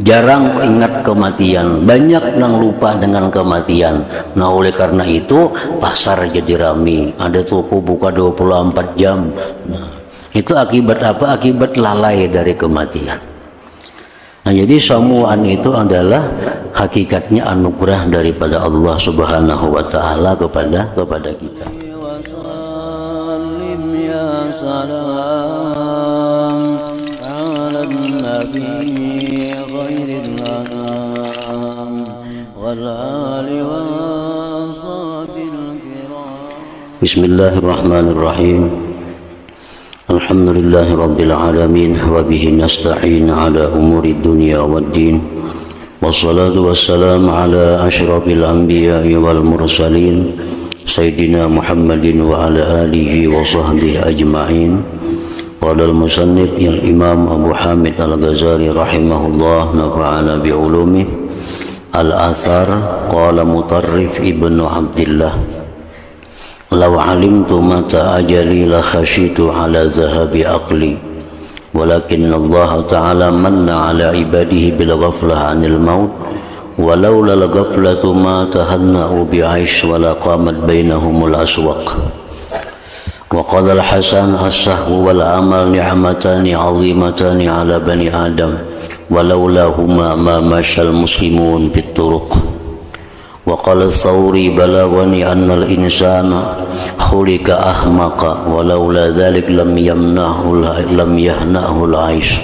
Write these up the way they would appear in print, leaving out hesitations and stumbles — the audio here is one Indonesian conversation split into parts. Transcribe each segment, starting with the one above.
jarang ingat kematian, banyak yang lupa dengan kematian. Nah, oleh karena itu pasar jadi rame, ada toko buka 24 jam. Nah, itu akibat apa? Akibat lalai dari kematian. Nah, jadi semuaan itu adalah hakikatnya anugerah daripada Allah Subhanahu wa taala kepada kita. Bismillahirrahmanirrahim. Alhamdulillahi rabbil alamin wa bihi nasta'in ala umuri dunya waddin. Wassalatu wassalamu ala asyrafil anbiya'i wal mursalin sayyidina Muhammadin wa ala alihi wa sahbihi ajma'in. Qala al-musannif al-imam Abu Hamid al-Ghazali rahimahullah nafa'ana bi'ulumih. Al-athar qala Mutarrif ibnu Abdillah, law alimtu mata ajali la khashitu ala zahabi aqli, walakin Allah ta'ala manna ala ibadihi bil ghaflah anil maut, walau la ghaflatu ma tahanna'u bi'aish wala qamat bainahumul aswaq. Wa qala al-Hasan as-sahwu wal amal ni'matani 'azimatani ala bani Adam, walaulahuma ma mashal muslimun bit turuq. Wa qala Thawri balagani anna al-insana khuliqa ahmaqa walaula dhalik lam yahnahu al-aish.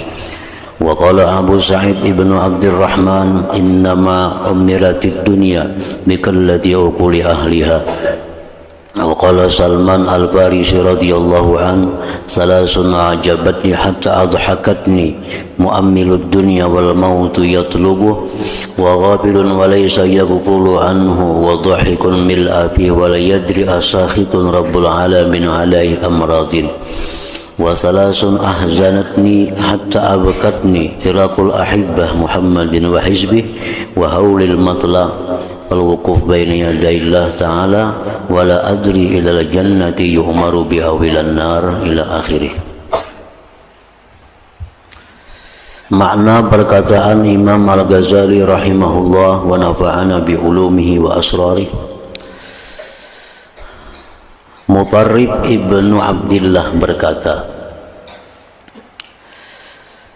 Wa qala Abu Sa'id ibnu Abdurrahman innama umiratid dunya bikallati uquli ahliha. Wa qala Salman al-Farisi radhiyallahu an thalathun ajabatni hatta adhakatni mu'ammilud dunya wal mautu yatlubu wa ghafilun wa laysa yaghfulu anhu wa dhahikun mil'a fi wa la yadri asakhitun rabbul alamin alaihi amradin wa thalathun ahzanatni hatta abakatni firaqul ahibbah Muhammadin wa hizbih wa haulil matla wal wuquf baina yadayillah ta'ala wa la adri ila al-jannati yu'maru bi awilan nar ila akhirih. Makna perkataan Imam Al-Ghazali rahimahullah wa nafa'ana bi ulumihi wa asrarih. Mutarrif ibnu Abdillah berkata,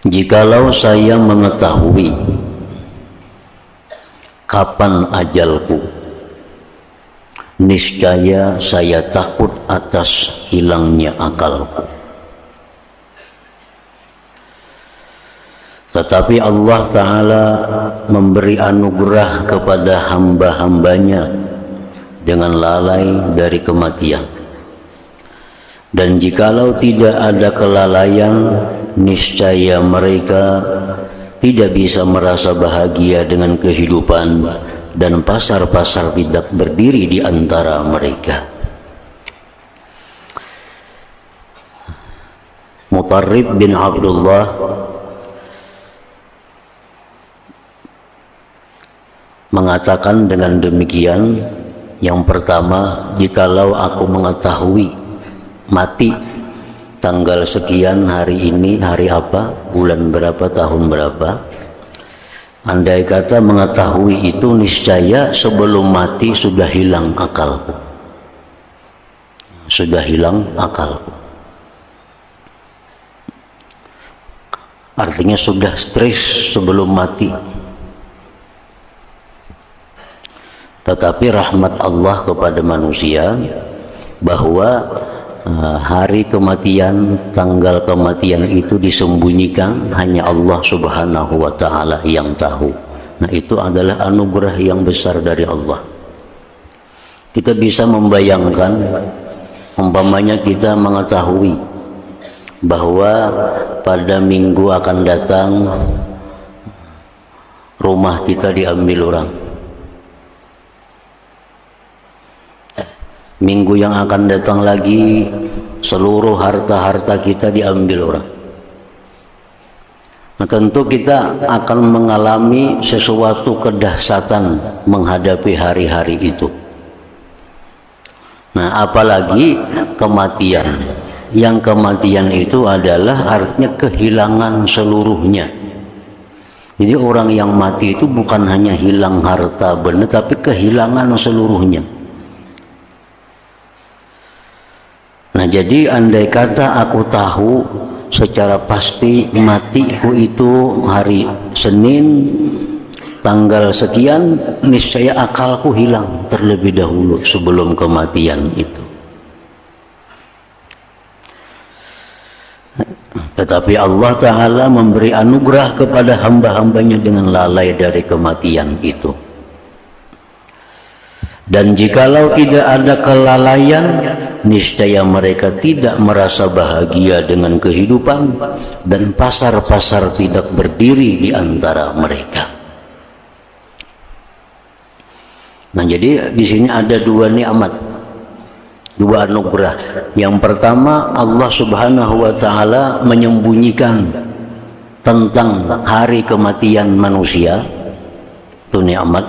jikalau saya mengetahui kapan ajalku, niscaya saya takut atas hilangnya akalku. Tetapi Allah Ta'ala memberi anugerah kepada hamba-hambanya dengan lalai dari kematian. Dan jikalau tidak ada kelalaian, niscaya mereka tidak bisa merasa bahagia dengan kehidupan dan pasar-pasar tidak berdiri di antara mereka. Mutarrif bin Abdullah mengatakan dengan demikian, yang pertama, jikalau aku mengetahui mati tanggal sekian hari ini, hari apa, bulan berapa, tahun berapa, andai kata mengetahui itu, niscaya sebelum mati sudah hilang akalku, sudah hilang akalku. Artinya sudah stres sebelum mati. Tetapi rahmat Allah kepada manusia bahwa hari kematian, tanggal kematian itu disembunyikan, hanya Allah Subhanahu wa ta'ala yang tahu. Nah, itu adalah anugerah yang besar dari Allah. Kita bisa membayangkan, umpamanya kita mengetahui bahwa pada minggu akan datang rumah kita diambil orang, minggu yang akan datang lagi seluruh harta-harta kita diambil orang. Nah, tentu kita akan mengalami sesuatu kedahsyatan menghadapi hari-hari itu. Nah, apalagi kematian. Yang kematian itu adalah artinya kehilangan seluruhnya. Jadi orang yang mati itu bukan hanya hilang harta benda, tapi kehilangan seluruhnya. Nah, jadi andai kata aku tahu secara pasti matiku itu hari Senin tanggal sekian, niscaya akalku hilang terlebih dahulu sebelum kematian itu. Tetapi Allah Ta'ala memberi anugerah kepada hamba-hambanya dengan lalai dari kematian itu. Dan jikalau tidak ada kelalaian, niscaya mereka tidak merasa bahagia dengan kehidupan, dan pasar-pasar tidak berdiri di antara mereka. Nah, jadi di sini ada dua nikmat, dua anugerah. Yang pertama, Allah Subhanahu wa Ta'ala menyembunyikan tentang hari kematian manusia, itu nikmat.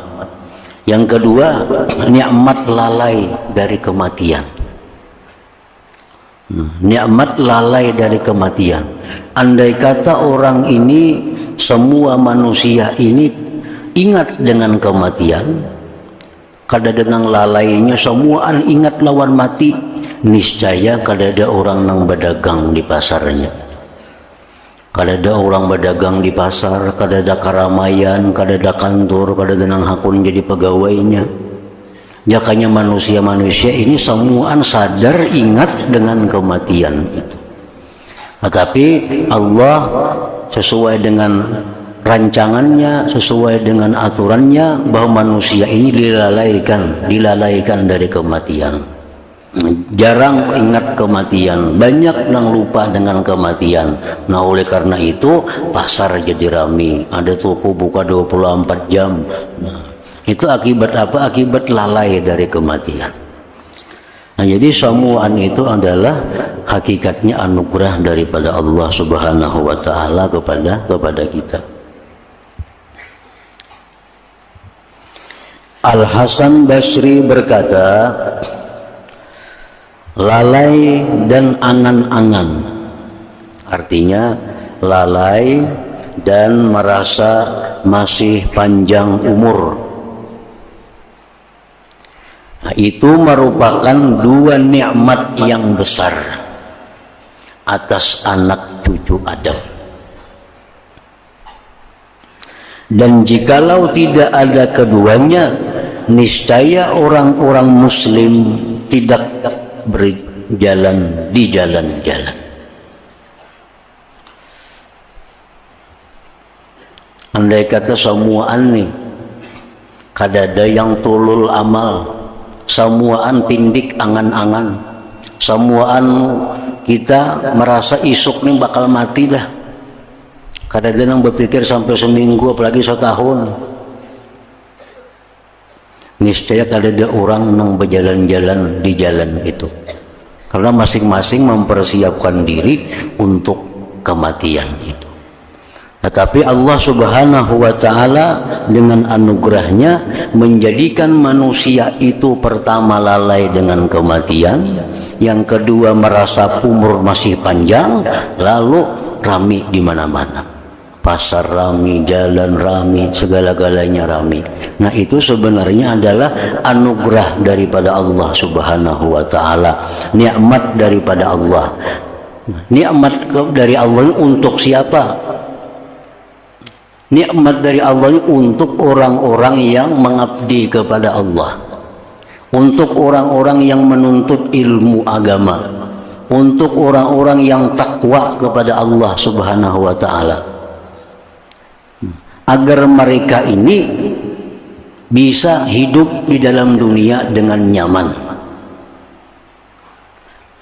Yang kedua, nikmat lalai dari kematian. Nikmat lalai dari kematian. Andai kata orang ini, semua manusia ini ingat dengan kematian, kadang-kadang lalainya semuaan ingat lawan mati, niscaya kadang-kadang orang nang berdagang di pasarnya. Kadang-kadang orang berdagang di pasar, kadang-kadang keramaian, kadang-kadang kantor, kadang-kadang hakun jadi pegawainya. Jakanya manusia-manusia ini semuaan sadar ingat dengan kematian itu. Tetapi Allah sesuai dengan rancangannya, sesuai dengan aturannya, bahwa manusia ini dilalaikan dari kematian. Jarang ingat kematian, banyak yang lupa dengan kematian. Nah, oleh karena itu pasar jadi ramai, ada toko buka 24 jam. Nah, itu akibat apa? Akibat lalai dari kematian. Nah, jadi semuaan itu adalah hakikatnya anugerah daripada Allah Subhanahu wa Ta'ala kepada kita. Al-Hasan Basri berkata, lalai dan angan-angan, artinya lalai dan merasa masih panjang umur. Nah, itu merupakan dua nikmat yang besar atas anak cucu Adam. Dan jikalau tidak ada keduanya, niscaya orang-orang Muslim tidak berjalan di jalan-jalan. Andai kata semuaan nih, kadada yang tulul amal, semuaan pindik angan-angan, semuaan kita merasa isuk nih bakal mati dah. Kadada yang berpikir sampai seminggu, apalagi setahun. Niscaya kadada orang nang berjalan-jalan di jalan itu, karena masing-masing mempersiapkan diri untuk kematian itu. Tetapi Allah Subhanahu wa Ta'ala dengan anugerahnya menjadikan manusia itu pertama lalai dengan kematian, yang kedua merasa umur masih panjang, lalu rami di mana-mana. Pasar rami, jalan rami, segala-galanya rami. Nah, itu sebenarnya adalah anugerah daripada Allah Subhanahu wa Ta'ala, nikmat daripada Allah. Nikmat dari Allah untuk siapa? Nikmat dari Allah untuk orang-orang yang mengabdi kepada Allah, untuk orang-orang yang menuntut ilmu agama, untuk orang-orang yang takwa kepada Allah Subhanahu wa Ta'ala, agar mereka ini bisa hidup di dalam dunia dengan nyaman.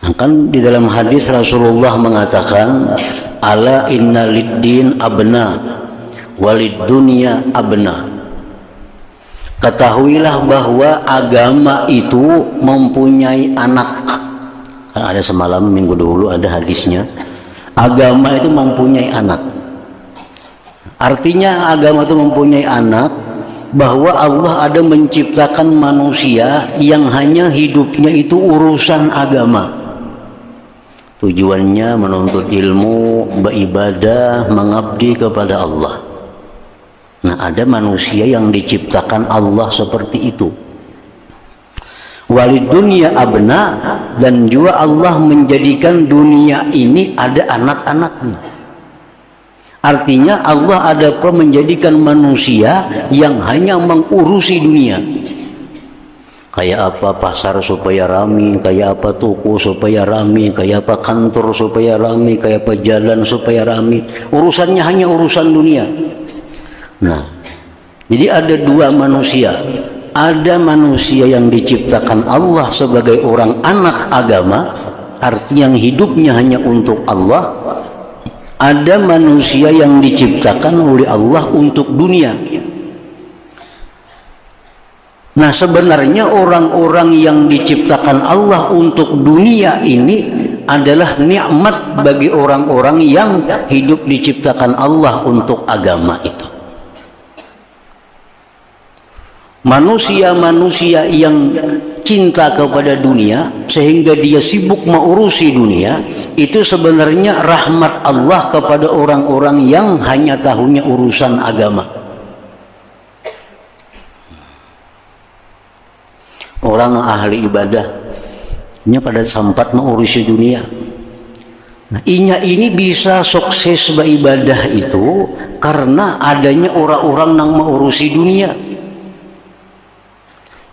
Nah, kan di dalam hadis Rasulullah mengatakan, ala inna lid-din abna walid dunya abna. Ketahuilah bahwa agama itu mempunyai anak. Kan ada semalam minggu dulu ada hadisnya, agama itu mempunyai anak. Artinya agama itu mempunyai anak, bahwa Allah ada menciptakan manusia yang hanya hidupnya itu urusan agama. Tujuannya menuntut ilmu, beribadah, mengabdi kepada Allah. ada manusia yang diciptakan Allah seperti itu. Walid dunia abna, dan juga Allah menjadikan dunia ini ada anak-anaknya. Artinya Allah ada menjadikan manusia yang hanya mengurusi dunia. Kayak apa pasar supaya rame, kayak apa toko supaya rame, kayak apa kantor supaya rame, kayak apa jalan supaya rame. Urusannya hanya urusan dunia. Nah, jadi ada dua manusia. Ada manusia yang diciptakan Allah sebagai orang anak agama, artinya yang hidupnya hanya untuk Allah. Ada manusia yang diciptakan oleh Allah untuk dunia. Nah, sebenarnya orang-orang yang diciptakan Allah untuk dunia ini adalah nikmat bagi orang-orang yang hidup diciptakan Allah untuk agama itu. Manusia-manusia yang cinta kepada dunia sehingga dia sibuk mengurusi dunia, itu sebenarnya rahmat Allah kepada orang-orang yang hanya tahunya urusan agama. Orang ahli ibadahnya pada sempat mengurusi dunia. Nah, inya ini bisa sukses beribadah itu karena adanya orang-orang yang mengurusi dunia.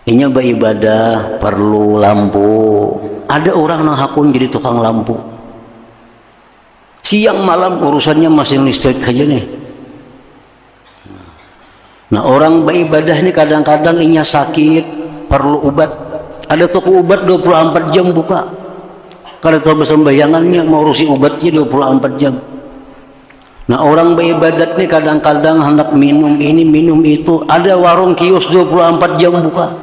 Inya beribadah perlu lampu. Ada orang yang hakun jadi tukang lampu. Siang malam urusannya masih listrik aja nih. Nah, orang beribadah ini kadang-kadang inya sakit, perlu obat. Ada toko obat 24 jam buka. Kalau tahu sembayangannya mau urusi obatnya 24 jam. Nah, orang beribadat nih kadang-kadang hendak minum ini minum itu, ada warung kios 24 jam buka.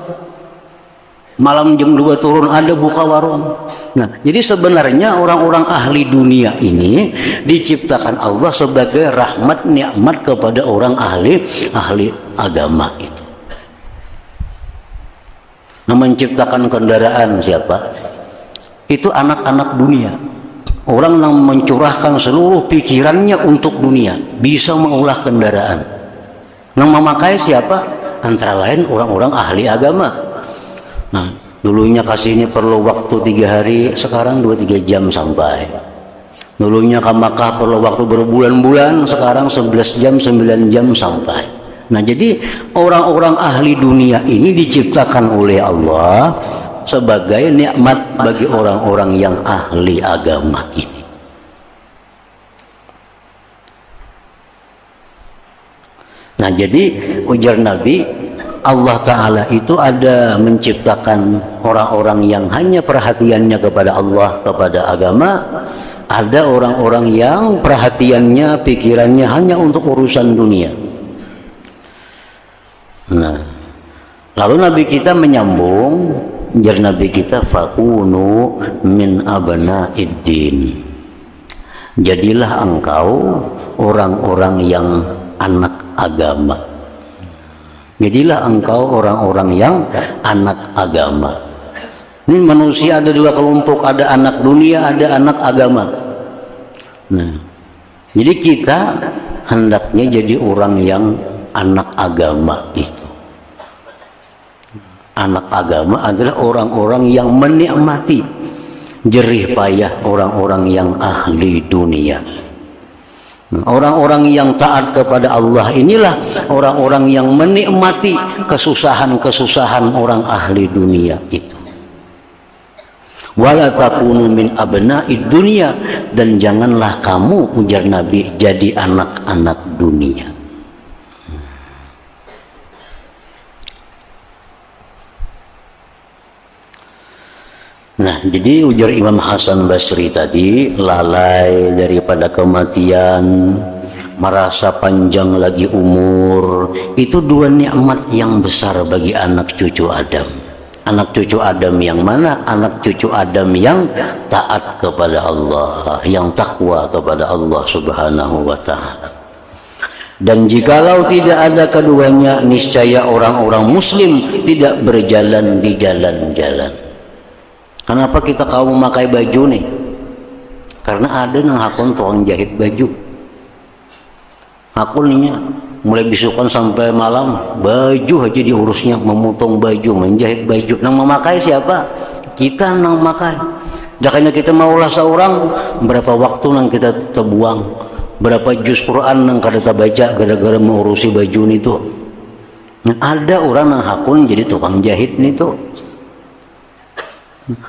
Malam jam 2 turun ada buka warung. Nah, jadi sebenarnya orang-orang ahli dunia ini diciptakan Allah sebagai rahmat nikmat kepada orang ahli agama itu. Nah, menciptakan kendaraan siapa? Itu anak-anak dunia. Orang yang mencurahkan seluruh pikirannya untuk dunia, bisa mengolah kendaraan. Yang memakai siapa? Antara lain orang-orang ahli agama. Nah, dulunya kasih ini perlu waktu 3 hari, sekarang 2-3 jam sampai. Dulunya ke Makkah perlu waktu berbulan-bulan, sekarang 11 jam, 9 jam sampai. Nah, jadi orang-orang ahli dunia ini diciptakan oleh Allah sebagai nikmat bagi orang-orang yang ahli agama ini. Nah, jadi ujar Nabi, Allah Ta'ala itu ada menciptakan orang-orang yang hanya perhatiannya kepada Allah, kepada agama. Ada orang-orang yang perhatiannya, pikirannya hanya untuk urusan dunia. Nah, lalu Nabi kita menyambung, jar Nabi kita, fakunu min abnaiddin. Jadilah engkau orang-orang yang anak agama. Jadilah engkau orang-orang yang anak agama. Ini manusia ada 2 kelompok, ada anak dunia, ada anak agama. Nah, jadi kita hendaknya jadi orang yang anak agama itu. Anak agama adalah orang-orang yang menikmati jerih payah orang-orang yang ahli dunia. Orang-orang yang taat kepada Allah inilah orang-orang yang menikmati kesusahan-kesusahan orang ahli dunia itu. Wala takunu min abna'id dunya, dan janganlah kamu, ujar Nabi, jadi anak-anak dunia. Nah, jadi ujar Imam Hasan Basri tadi, lalai daripada kematian, merasa panjang lagi umur, itu 2 nikmat yang besar bagi anak cucu Adam. Anak cucu Adam yang mana? Anak cucu Adam yang taat kepada Allah, yang takwa kepada Allah Subhanahu wa ta'ala. Dan jikalau tidak ada keduanya, niscaya orang-orang muslim tidak berjalan di jalan-jalan. Kenapa kita kaum memakai baju nih? Karena ada yang hakun tukang jahit baju. Hakunnya mulai bisukan sampai malam, baju aja diurusnya, memotong baju, menjahit baju. Nang memakai siapa? Kita nang memakai. Jakanya kita maulah seorang, berapa waktu nang kita terbuang, berapa juz Quran nang kada baca gara-gara mengurusi baju itu. Nah, ada orang nang hakun jadi tukang jahit nih tuh.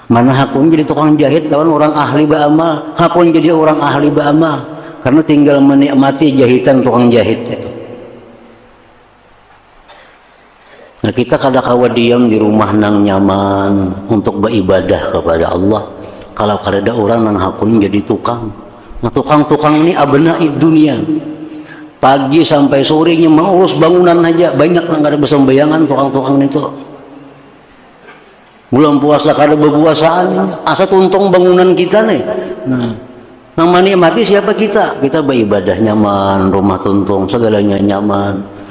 Mana hakun jadi tukang jahit lawan orang ahli beramal, hakun jadi orang ahli beramal karena tinggal menikmati jahitan tukang jahit itu. Nah, kita kadang-kadang diam di rumah nang nyaman untuk beribadah kepada Allah. Kalau ada orang nang hakun jadi tukang. Nah, tukang-tukang ini abna'i dunia. Pagi sampai sorenya mengurus bangunan aja, banyak nang ada bersembayangan tukang-tukang itu. Bulan puasa kada berpuasaan, asa tuntung bangunan kita nih. Nah, nang menikmati siapa kita? Kita beribadah nyaman, rumah tuntung, segalanya nyaman.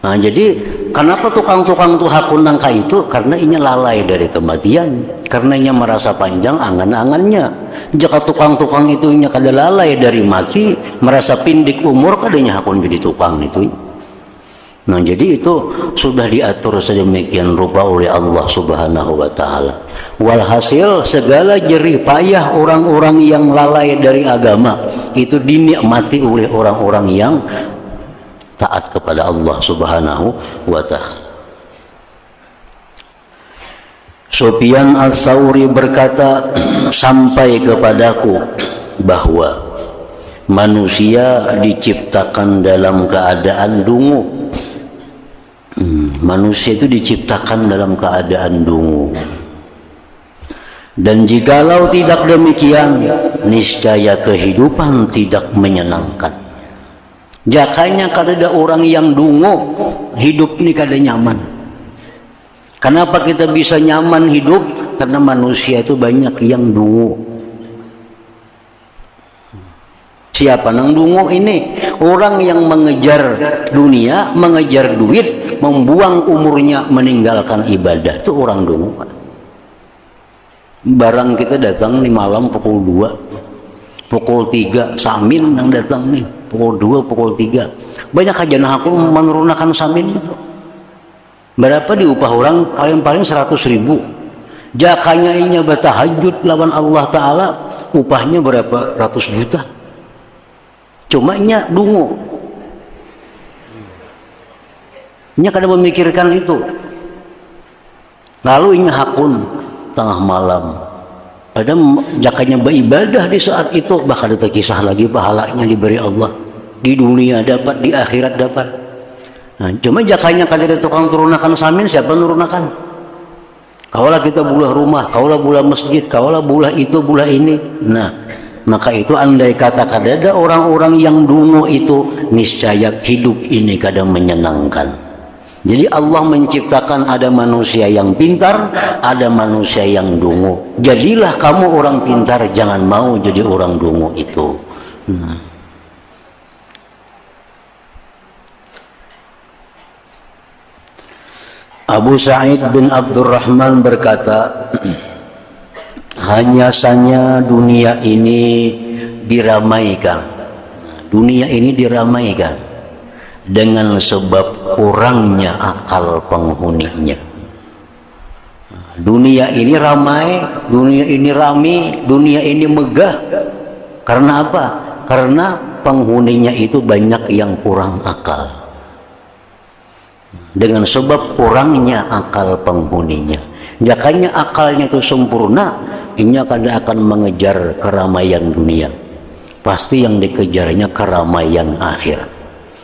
Nah, jadi kenapa tukang-tukang itu hakun nangka itu? Karena ini lalai dari kematian, karena ini merasa panjang angan-angannya. Jika tukang-tukang itu kada lalai dari mati, merasa pindik umur, kadanya hakun jadi tukang itu. Nah, jadi itu sudah diatur sedemikian rupa oleh Allah Subhanahu wa Ta'ala. Walhasil segala jerih payah orang-orang yang lalai dari agama itu dinikmati oleh orang-orang yang taat kepada Allah Subhanahu wa Ta'ala. Sufyan Ats-Tsauri berkata, sampai kepadaku bahwa manusia diciptakan dalam keadaan dungu. Manusia itu diciptakan dalam keadaan dungu. Dan jikalau tidak demikian, niscaya kehidupan tidak menyenangkan. Jakanya kada ada orang yang dungu, hidup ini kada nyaman. Kenapa kita bisa nyaman hidup? Karena manusia itu banyak yang dungu. Siapa nang dungu ini? Orang yang mengejar dunia, mengejar duit, membuang umurnya meninggalkan ibadah, itu orang dungu. Barang kita datang nih malam pukul 2, pukul 3 samin yang datang nih pukul 2, pukul 3. Banyak aja nah aku menurunkan samin itu. Berapa diupah orang? Paling-paling 100.000. Jakanya inya bertahajud lawan Allah Ta'ala, upahnya berapa ratus juta. Cuma inya dungu. Inya kadang memikirkan itu. Lalu inya hakun tengah malam. Padahal jakanya beribadah di saat itu, bahkan ada kisah lagi pahalanya diberi Allah. Di dunia dapat, di akhirat dapat. Nah, cuma jakanya kada ada tukang turunakan samin, siapa nurunakan? Kaulah kita bulah rumah, kaulah bulah masjid, kaulah bulah itu, bulah ini. Nah, maka itu andai kata kada ada orang-orang yang dungu itu, niscaya hidup ini kadang menyenangkan. Jadi Allah menciptakan ada manusia yang pintar, ada manusia yang dungu. Jadilah kamu orang pintar, jangan mau jadi orang dungu itu. Nah. Abu Sa'id bin Abdurrahman berkata, hanya saja dunia ini diramaikan. Dunia ini diramaikan dengan sebab kurangnya akal penghuninya. Dunia ini ramai, dunia ini rame, dunia ini megah. Karena apa? Karena penghuninya itu banyak yang kurang akal. Dengan sebab kurangnya akal penghuninya. Jakanya akalnya itu sempurna, ini akan mengejar keramaian dunia. Pasti yang dikejarnya keramaian akhirat.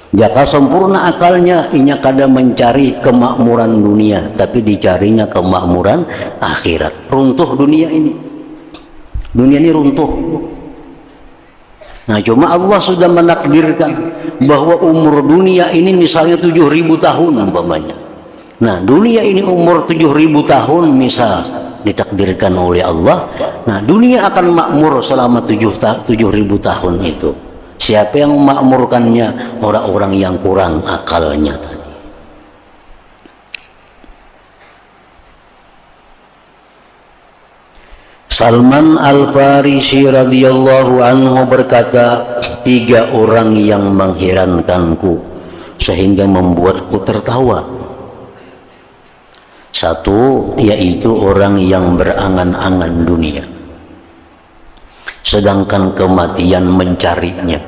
Jaka sempurna akalnya, ini kada mencari kemakmuran dunia, tapi dicarinya kemakmuran akhirat. Runtuh dunia ini. Dunia ini runtuh. Nah, cuma Allah sudah menakdirkan bahwa umur dunia ini misalnya 7.000 tahun umpamanya. Nah, dunia ini umur 7.000 tahun misal ditakdirkan oleh Allah. Nah, dunia akan makmur selama 7.000 tahun itu. Siapa yang memakmurkannya? Orang-orang yang kurang akalnya tadi. Salman Al-Farisi radhiyallahu anhu berkata, 3 orang yang mengherankanku. sehingga membuatku tertawa. Satu, yaitu orang yang berangan-angan dunia, sedangkan kematian mencarinya.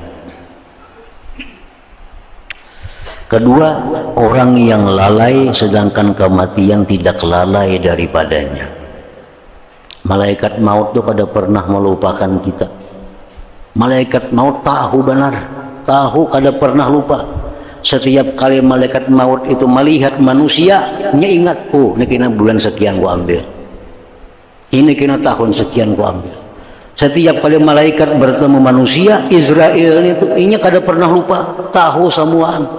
Kedua, orang yang lalai sedangkan kematian tidak lalai daripadanya. Malaikat maut itu kada pernah melupakan kita. Malaikat maut tahu benar, tahu kada pernah lupa. Setiap kali malaikat maut itu melihat manusia, nya ingat, oh ini kena bulan sekian gua ambil, ini kena tahun sekian gua ambil. Setiap kali malaikat bertemu manusia, Israel itu inya kada pernah lupa, tahu semuaan.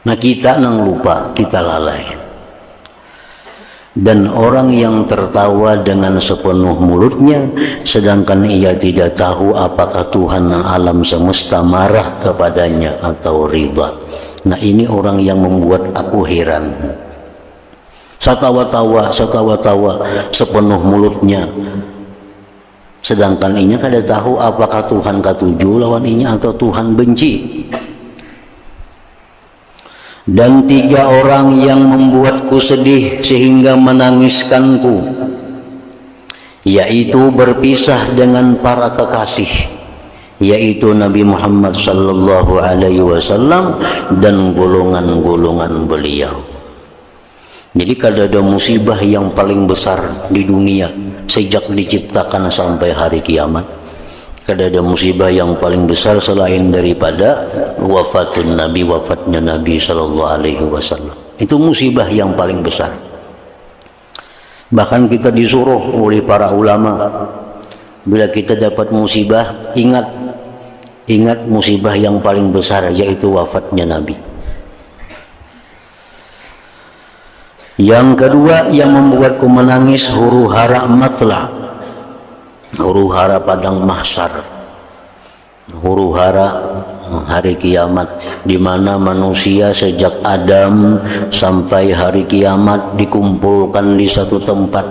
Nah kita nang lupa, kita lalai. Dan orang yang tertawa dengan sepenuh mulutnya, sedangkan ia tidak tahu apakah Tuhan alam semesta marah kepadanya atau ridha. Nah ini orang yang membuat aku heran. Satawa-tawa sepenuh mulutnya, sedangkan inya kada tahu apakah Tuhan katuju lawan inya atau Tuhan benci. Dan tiga orang yang membuatku sedih sehingga menangiskanku, yaitu berpisah dengan para kekasih, yaitu Nabi Muhammad sallallahu alaihi wasallam dan golongan-golongan beliau. Jadi kada ada musibah yang paling besar di dunia sejak diciptakan sampai hari kiamat. Kada ada musibah yang paling besar selain daripada wafatun Nabi, wafatnya Nabi sallallahu alaihi wasallam. Itu musibah yang paling besar. Bahkan kita disuruh oleh para ulama, bila kita dapat musibah, ingat musibah yang paling besar, yaitu wafatnya Nabi. Yang kedua yang membuatku menangis, huru-hara matla, huru-hara padang mahsyar, huru-hara hari kiamat, di mana manusia sejak Adam sampai hari kiamat dikumpulkan di satu tempat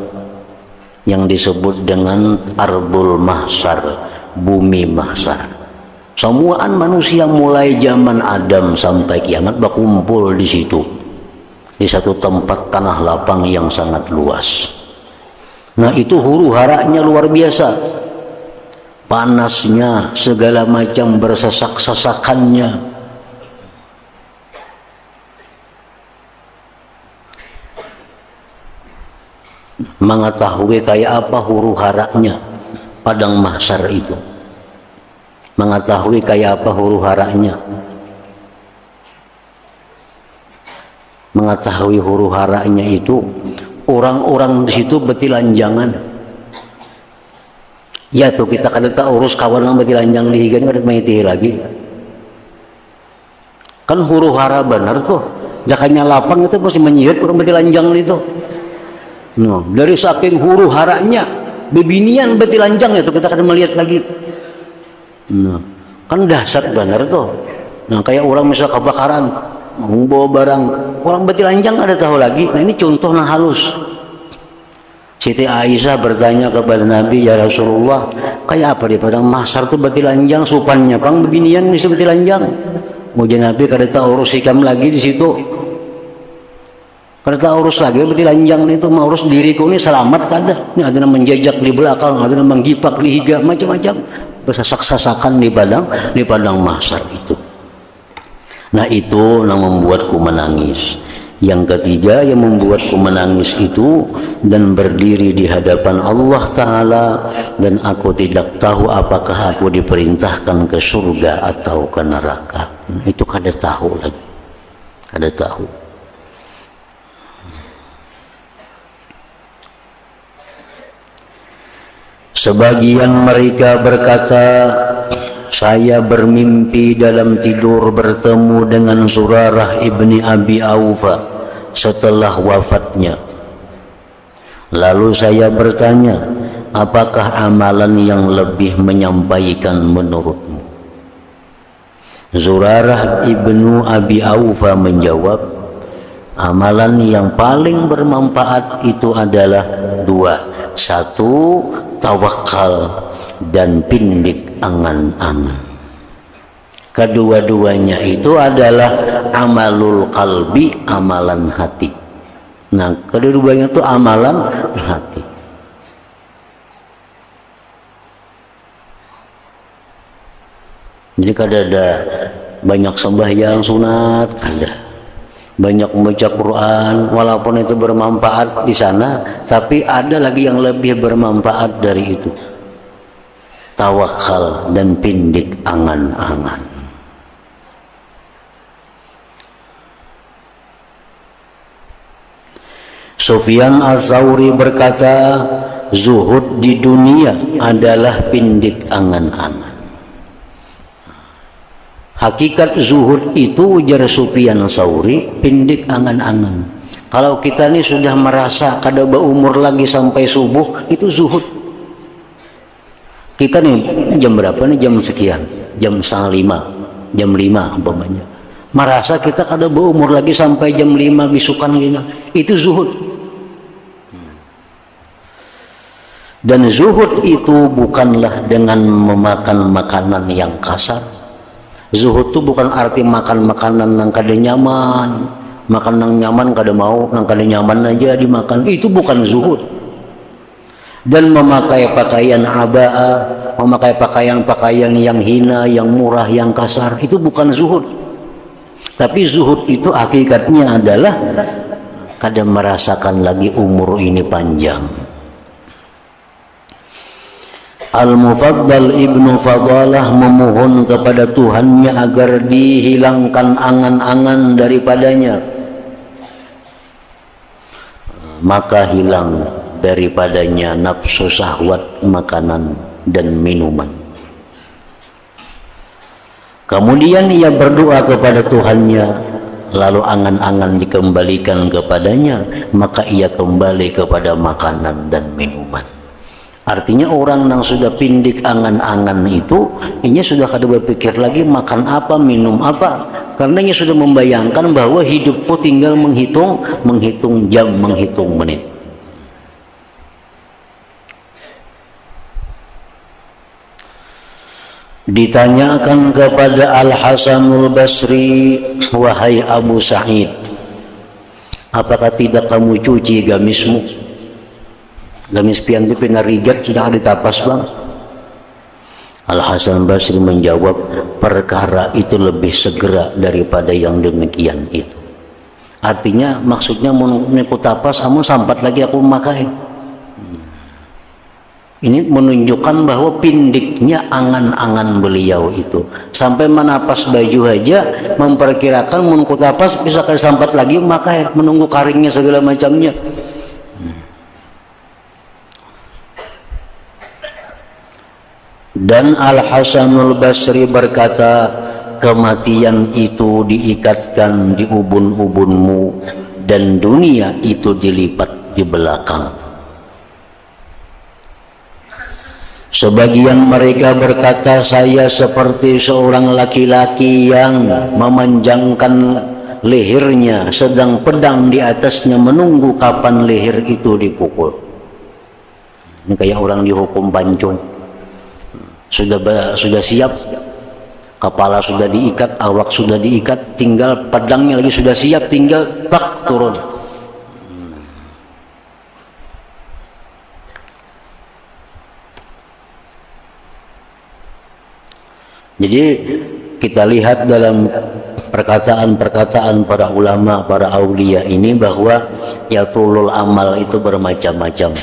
yang disebut dengan Ardul Mahsyar, bumi mahsyar. Semuaan manusia mulai zaman Adam sampai kiamat berkumpul di situ, di satu tempat tanah lapang yang sangat luas. Nah itu huru-haranya luar biasa, panasnya, segala macam bersesak-sesakannya. Mengetahui kayak apa huru-haranya padang mahsyar itu, mengetahui kayak apa huru-haranya, mengetahui huru-haranya itu, orang-orang di situ betilanjangan. Ya tuh kita kada tak urus kawan yang betilanjang di higan kada maiti lagi. Kan huru-hara benar tuh. Jakanya lapang itu pasti menyihut orang betilanjang itu. No, dari saking huru-haranya bebinian betilanjang itu kita kada melihat lagi. No, kan dahsyat benar tuh. Nah kayak orang misal kebakaran, membawa barang, orang betilanjang ada tahu lagi. Nah ini contoh nah halus. Siti Aisyah bertanya kepada Nabi, ya Rasulullah, kayak apa di padang mahsyar tuh betilanjang, supannya pang bebinian bisa betilanjang. Kemudian Nabi kada tahu urus sikam lagi di situ, kada tahu urus lagi betilanjang itu, mau urus diriku ini selamat kada. Ini ada yang menjejak di belakang, ada yang menggipak di higa, macam-macam, bersasak-sasakan di padang mahsyar itu. Nah itu yang membuatku menangis. Yang ketiga yang membuatku menangis itu, dan berdiri di hadapan Allah Ta'ala dan aku tidak tahu apakah aku diperintahkan ke surga atau ke neraka. Nah, itu kada tahu lagi, kada tahu. Sebagian mereka berkata, saya bermimpi dalam tidur bertemu dengan Zurarah ibni Abi Aufa setelah wafatnya. Lalu saya bertanya, apakah amalan yang lebih menyampaikan menurutmu? Zurarah ibnu Abi Aufa menjawab, amalan yang paling bermanfaat itu adalah dua. Satu, tawakal, dan pindik angan-angan. Kedua-duanya itu adalah amalul qalbi, amalan hati. Nah, kedua-duanya itu amalan hati. Jadi kada ada banyak sembahyang sunat, ada banyak membaca Quran, walaupun itu bermanfaat di sana, tapi ada lagi yang lebih bermanfaat dari itu. Tawakal dan pindik angan-angan. Sufyan Az-Tsauri berkata, zuhud di dunia adalah pindik angan-angan. Hakikat zuhud itu, ujar Sufyan Az-Tsauri, pindik angan-angan. Kalau kita ini sudah merasa kada berumur lagi sampai subuh, itu zuhud. Kita nih jam berapa nih, jam sekian, jam 4:30, jam 5 umpamanya. Merasa kita kada berumur lagi sampai jam 5 bisukan gitu. Itu zuhud. Dan zuhud itu bukanlah dengan memakan makanan yang kasar. Zuhud itu bukan arti makan makanan yang kada nyaman, makan yang nyaman kada mau, yang kada nyaman aja dimakan. Itu bukan zuhud. Dan memakai pakaian abaa, memakai pakaian-pakaian yang hina, yang murah, yang kasar, itu bukan zuhud. Tapi zuhud itu hakikatnya adalah kada merasakan lagi umur ini panjang. Al-Mufaddal Ibnu Fadalah memohon kepada Tuhannya agar dihilangkan angan-angan daripadanya, maka hilang daripadanya nafsu syahwat makanan dan minuman. Kemudian ia berdoa kepada Tuhannya, lalu angan-angan dikembalikan kepadanya, maka ia kembali kepada makanan dan minuman. Artinya orang yang sudah pindik angan-angan itu, ini sudah kada berpikir lagi makan apa, minum apa, karena ia sudah membayangkan bahwa hidupku tinggal menghitung jam, menghitung menit. Ditanyakan kepada Al-Hasanul Basri, wahai Abu Sa'id, apakah tidak kamu cuci gamismu? Gamis pian itu pinarigat sudah ditapas bang. Al-Hasan Basri menjawab, perkara itu lebih segera daripada yang demikian itu. Artinya maksudnya aku tapas, amun sampat lagi aku memakai. Ini menunjukkan bahwa pindiknya angan-angan beliau itu. Sampai menapas baju aja memperkirakan menunggu tapas bisa sampat lagi memakai, menunggu karingnya segala macamnya. Dan Al-Hasanul Basri berkata, kematian itu diikatkan di ubun-ubunmu dan dunia itu dilipat di belakang. Sebagian mereka berkata, saya seperti seorang laki-laki yang memanjangkan lehernya sedang pedang di atasnya menunggu kapan leher itu dipukul. Ini kayak orang dihukum pancung. Sudah siap, kepala sudah diikat, awak sudah diikat, tinggal pedangnya lagi sudah siap, tinggal tak turun. Jadi kita lihat dalam perkataan-perkataan para ulama, para aulia ini bahwa yatulul amal itu bermacam-macam,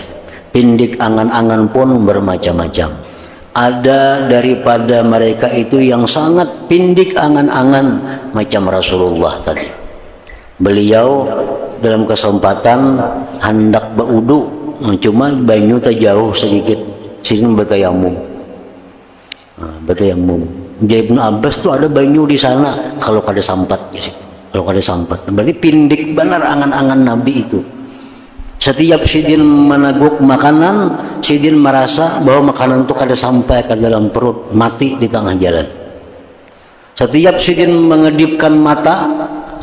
pindik angan-angan pun bermacam-macam. Ada daripada mereka itu yang sangat pindik angan-angan macam Rasulullah tadi. Beliau dalam kesempatan hendak berwudu, cuma banyu terjauh sedikit, sini bertayamum. Bertayamum. Jadi Ibnu Abbas tuh ada banyu di sana, kalau kada sampat, kalau kada sampat, berarti pindik benar angan-angan Nabi itu. Setiap sidin meneguk makanan, sidin merasa bahwa makanan itu kada sampai ke dalam perut, mati di tengah jalan. Setiap sidin mengedipkan mata,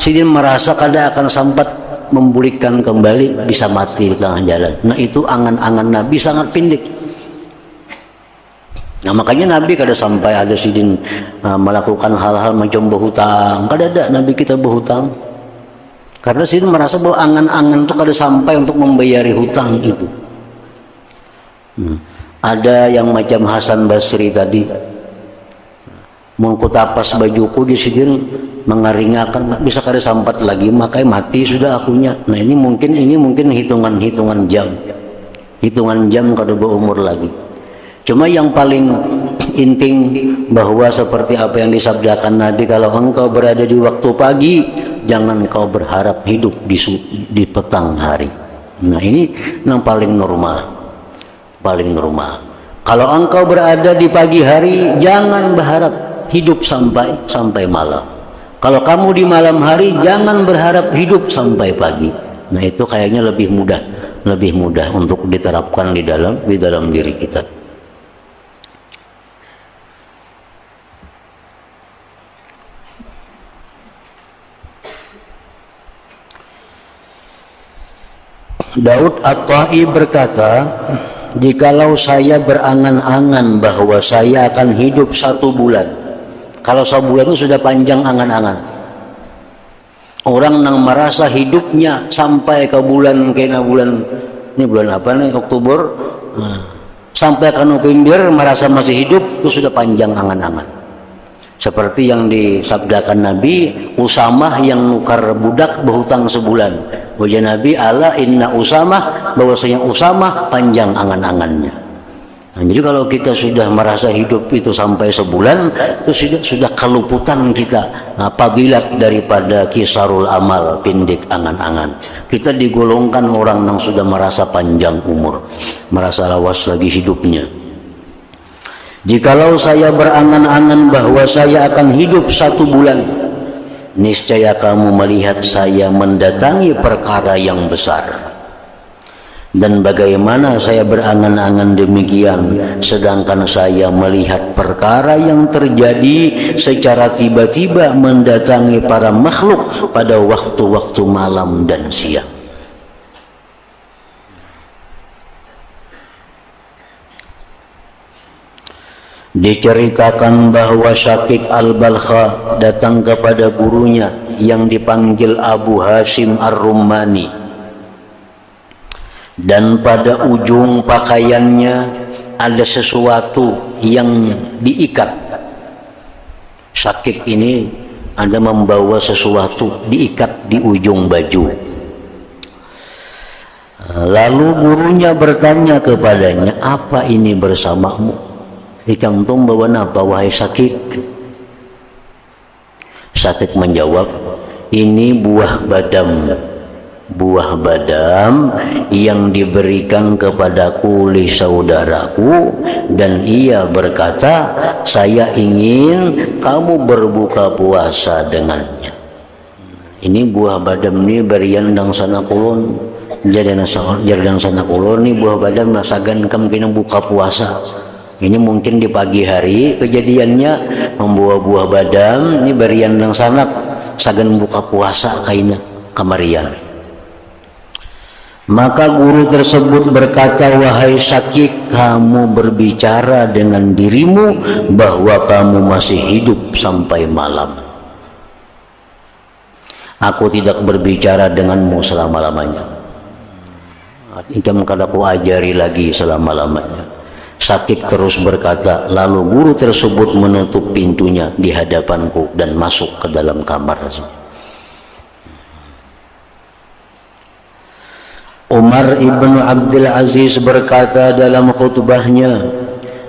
sidin merasa kada akan sempat membulikkan kembali, bisa mati di tengah jalan. Nah itu angan-angan Nabi sangat pindik. Nah makanya Nabi kada sampai ada sidin melakukan hal-hal macam berhutang. Kada ada Nabi kita berhutang. Karena sidin merasa bahwa angan-angan itu kada sampai untuk membayari hutang itu. Ada yang macam Hasan Basri tadi, mengku tapas bajuku di sidin mengaringakan, bisa kada sampat lagi, makanya mati sudah akunya. Nah ini mungkin hitungan jam kada berumur lagi. Cuma yang paling inting bahwa seperti apa yang disabdakan Nabi, kalau engkau berada di waktu pagi, jangan kau berharap hidup di petang hari. Nah ini yang paling normal. Kalau engkau berada di pagi hari, jangan berharap hidup sampai malam. Kalau kamu di malam hari, jangan berharap hidup sampai pagi. Nah itu kayaknya lebih mudah untuk diterapkan di dalam diri kita. Daud At-Ta'i berkata, jikalau saya berangan-angan bahwa saya akan hidup 1 bulan, kalau sebulan itu sudah panjang angan-angan. Orang yang merasa hidupnya sampai ke bulan, kena bulan, ini bulan apa nih, Oktober, sampai ke November merasa masih hidup, itu sudah panjang angan-angan. Seperti yang disabdakan Nabi, Usamah yang nukar budak berhutang sebulan. Wajah Nabi, ala inna Usamah, bahwasanya Usamah panjang angan-angannya. Nah, jadi kalau kita sudah merasa hidup itu sampai sebulan, itu sudah keluputan kita fadilat daripada kisarul amal, pindik angan-angan. Kita digolongkan orang yang sudah merasa panjang umur, merasa lawas lagi hidupnya. Jikalau saya berangan-angan bahwa saya akan hidup 1 bulan, niscaya kamu melihat saya mendatangi perkara yang besar. Dan bagaimana saya berangan-angan demikian, sedangkan saya melihat perkara yang terjadi secara tiba-tiba mendatangi para makhluk pada waktu-waktu malam dan siang. Diceritakan bahwa Syakik Al-Balkha datang kepada gurunya yang dipanggil Abu Hashim Ar-Rummani, dan pada ujung pakaiannya ada sesuatu yang diikat. Syakik ini ada membawa sesuatu diikat di ujung baju. Lalu gurunya bertanya kepadanya, apa ini bersamamu? Ikantung bawa napa wahai Syakik? Syakik menjawab, ini buah badam yang diberikan kepadaku oleh saudaraku, dan ia berkata, saya ingin kamu berbuka puasa dengannya. Ini buah badam ini berian dang sana kulon, jadian sana kulon ini buah badam nasagan kam kena buka puasa. Ini mungkin di pagi hari kejadiannya, membawa buah badam ini berian yang sanak sagan buka puasa kaina kamarian. Maka guru tersebut berkata, wahai Syakik, kamu berbicara dengan dirimu bahwa kamu masih hidup sampai malam. Aku tidak berbicara denganmu selama-lamanya. Ikam kadaku ajari lagi selama-lamanya. Syakik terus berkata, lalu guru tersebut menutup pintunya di hadapanku dan masuk ke dalam kamar. Umar ibn Abdul Aziz berkata dalam khutbahnya,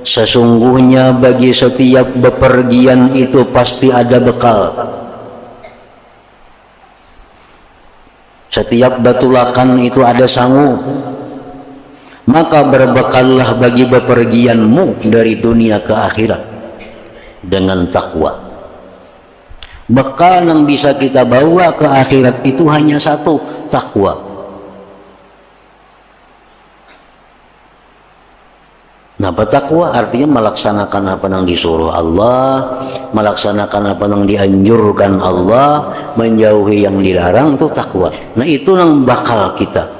sesungguhnya bagi setiap bepergian itu pasti ada bekal. Setiap batulakan itu ada sangu. Maka berbekallah bagi bepergianmu dari dunia ke akhirat dengan takwa. Bekal yang bisa kita bawa ke akhirat itu hanya satu, takwa. Nah, bertakwa artinya melaksanakan apa yang disuruh Allah, melaksanakan apa yang dianjurkan Allah, menjauhi yang dilarang, itu takwa. Nah, itu yang bakal kita.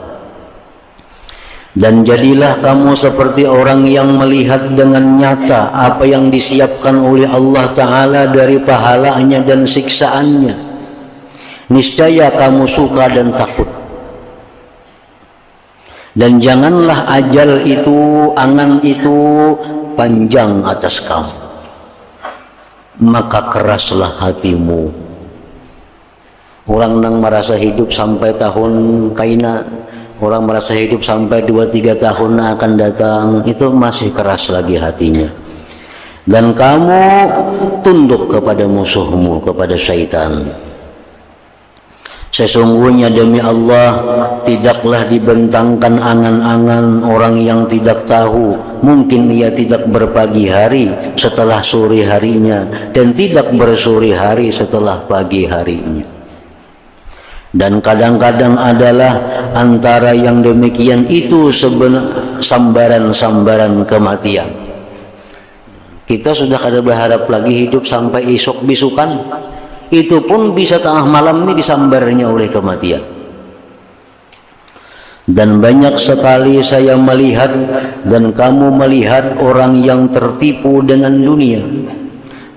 Dan jadilah kamu seperti orang yang melihat dengan nyata apa yang disiapkan oleh Allah Ta'ala dari pahalanya dan siksaannya. Niscaya kamu suka dan takut. Dan janganlah ajal itu, angan itu panjang atas kamu, maka keraslah hatimu. Orang yang merasa hidup sampai tahun kaina, orang merasa hidup sampai 2-3 tahun akan datang, itu masih keras lagi hatinya. Dan kamu tunduk kepada musuhmu, kepada syaitan. Sesungguhnya demi Allah, tidaklah dibentangkan angan-angan orang yang tidak tahu. Mungkin ia tidak berpagi hari setelah sore harinya, dan tidak bersore hari setelah pagi harinya. Dan kadang-kadang adalah antara yang demikian itu sambaran-sambaran kematian. Kita sudah kada berharap lagi hidup sampai esok bisukan, itu pun bisa tengah malam ini disambarnya oleh kematian. Dan banyak sekali saya melihat dan kamu melihat orang yang tertipu dengan dunia,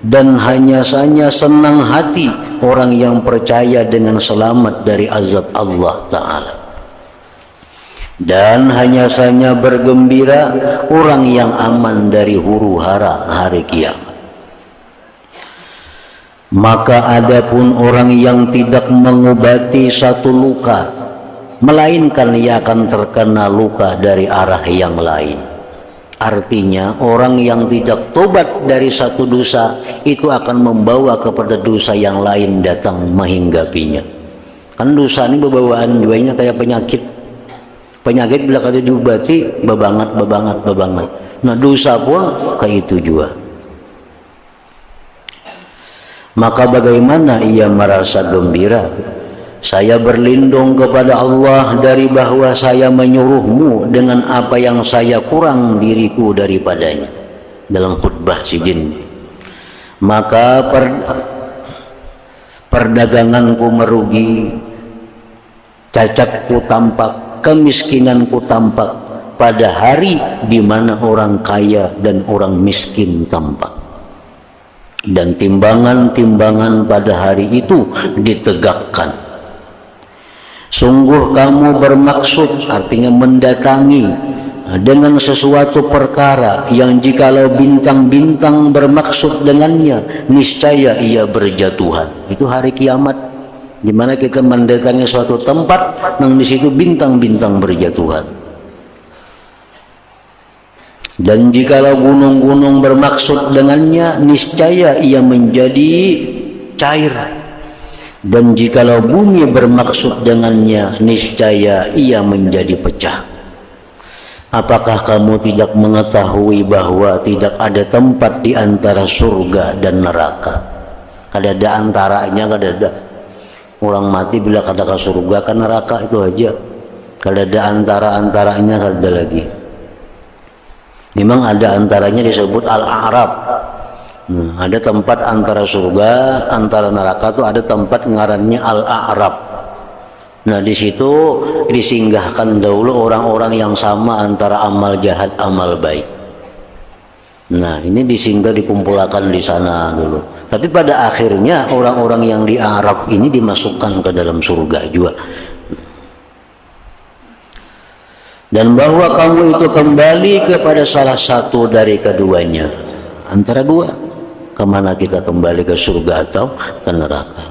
dan hanya saja senang hati orang yang percaya dengan selamat dari azab Allah Ta'ala, dan hanya saja bergembira orang yang aman dari huru hara hari kiamat. Maka adapun orang yang tidak mengobati satu luka, melainkan ia akan terkena luka dari arah yang lain. Artinya orang yang tidak tobat dari satu dosa itu akan membawa kepada dosa yang lain datang menghinggapinya. Kan dosa ini bawaan juanya kayak penyakit. Penyakit bila kada diobati babangat. Nah dosa pun kayak itu juga. Maka bagaimana ia merasa gembira? Saya berlindung kepada Allah dari bahwa saya menyuruhmu dengan apa yang saya kurang diriku daripadanya. Dalam khutbah Sidin. Maka perdaganganku merugi, cacatku tampak, kemiskinanku tampak pada hari di mana orang kaya dan orang miskin tampak. Dan timbangan-timbangan pada hari itu ditegakkan. Sungguh kamu bermaksud, artinya mendatangi dengan sesuatu perkara yang jikalau bintang-bintang bermaksud dengannya, niscaya ia berjatuhan. Itu hari kiamat, di mana kita mendatangi suatu tempat yang di situ bintang-bintang berjatuhan. Dan jikalau gunung-gunung bermaksud dengannya, niscaya ia menjadi cair. Dan jikalau bumi bermaksud dengannya, niscaya ia menjadi pecah. Apakah kamu tidak mengetahui bahwa tidak ada tempat di antara surga dan neraka? Kada ada antaranya, kada ada. Orang mati bila kada ke surga ke neraka itu aja. Kada ada antara-antaranya, kada ada lagi. Memang ada antaranya disebut Al-A'rab. Nah, ada tempat antara surga, antara neraka itu ada tempat ngarannya Al-A'rab. Nah di situ disinggahkan dahulu orang-orang yang sama antara amal jahat, amal baik. Nah ini disinggah dikumpulkan di sana dulu. Tapi pada akhirnya orang-orang yang di Arab ini dimasukkan ke dalam surga juga. Dan bahwa kamu itu kembali kepada salah satu dari keduanya, antara dua, kemana kita kembali, ke surga atau ke neraka.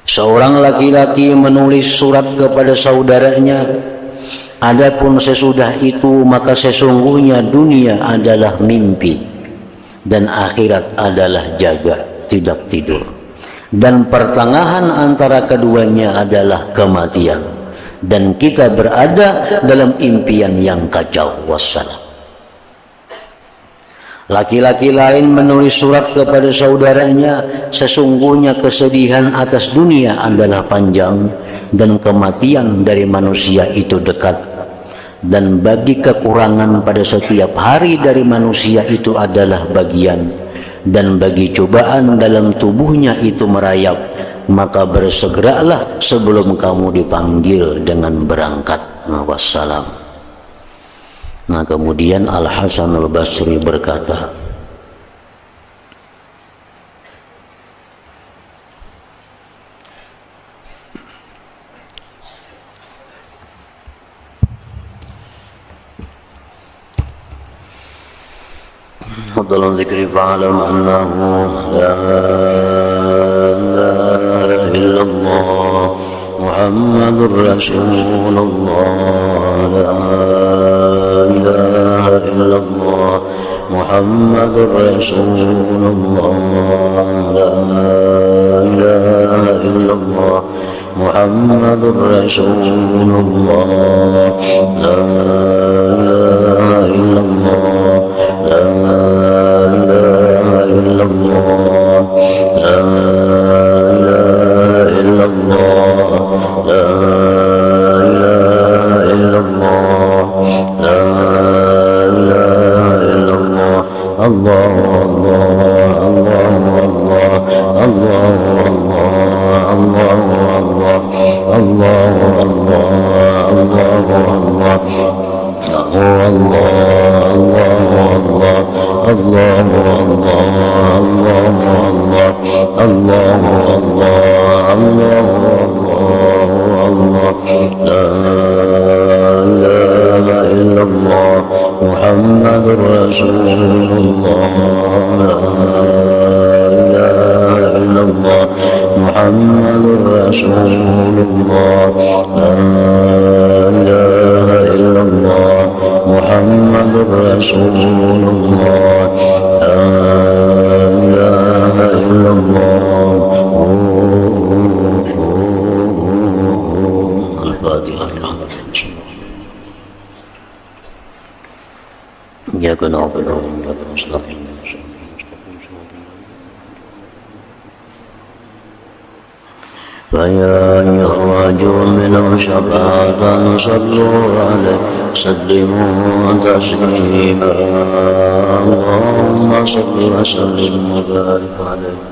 Seorang laki-laki menulis surat kepada saudaranya, adapun sesudah itu maka sesungguhnya dunia adalah mimpi dan akhirat adalah jaga, tidak tidur, dan pertengahan antara keduanya adalah kematian. Dan kita berada dalam impian yang kacau. Wassalam. Laki-laki lain menulis surat kepada saudaranya, sesungguhnya kesedihan atas dunia adalah panjang dan kematian dari manusia itu dekat. Dan bagi kekurangan pada setiap hari dari manusia itu adalah bagian, dan bagi cobaan dalam tubuhnya itu merayap. Maka bersegeralah sebelum kamu dipanggil dengan berangkat. wassalam. Nah kemudian Al Hasan Al Basri berkata, dalam zikri fa'alam annahu la ilaha illallah Muhammadur Rasulullah, la ilaha illallah Muhammadur Rasulullah, la ilaha illallah Muhammadur Rasulullah, la ilaha illallah, la ilaha illallah, la ilaha illallah, la ilaha illallah, la ilaha illallah, Allah Allah Allah Allah Allah Allah Muhammadur Rasulullah, la ilaha illallah Muhammadur Rasulullah, la ilaha illallah Muhammadur Rasulullah, la ilaha illallah. Al-Fatihah. إياك نعبد وإياك نستعين فيا أيها الرجل من شفاعة صلوا عليه سلموا تسليما اللهم صل وسلم وبارك عليه